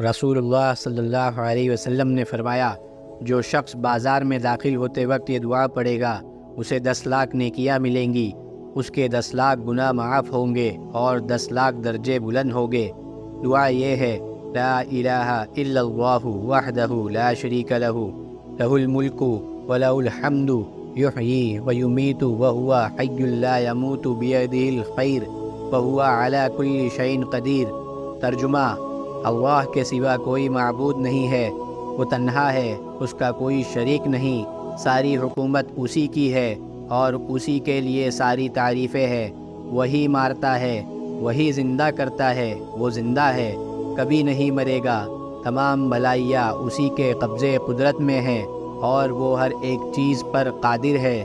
رسول اللہ صلی اللہ علیہ وسلم نے فرمایا، جو شخص بازار میں داخل ہوتے وقت یہ دعا پڑھے گا اسے 10 لاکھ نیکیاں ملیں گی، اس کے 10 لاکھ گناہ معاف ہوں گے اور 10 لاکھ درجے بلند ہوں گے۔ دعا یہ ہے، لا الہ الا اللہ وحدہ لا شریک لہ، لہ الملک ولہ الحمد یحیی ویمیت وہو حی لا یموت بیدہ الخیر وہو علی کل شیء قدیر۔ ترجمہ: اللہ کے سوا کوئی معبود نہیں ہے، وہ تنہا ہے، اس کا کوئی شریک نہیں، ساری حکومت اسی کی ہے اور اسی کے لیے ساری تعریفیں ہیں۔ وہی مارتا ہے، وہی زندہ کرتا ہے، وہ زندہ ہے، کبھی نہیں مرے گا، تمام بھلائیاں اسی کے قبضے قدرت میں ہیں اور وہ ہر ایک چیز پر قادر ہے۔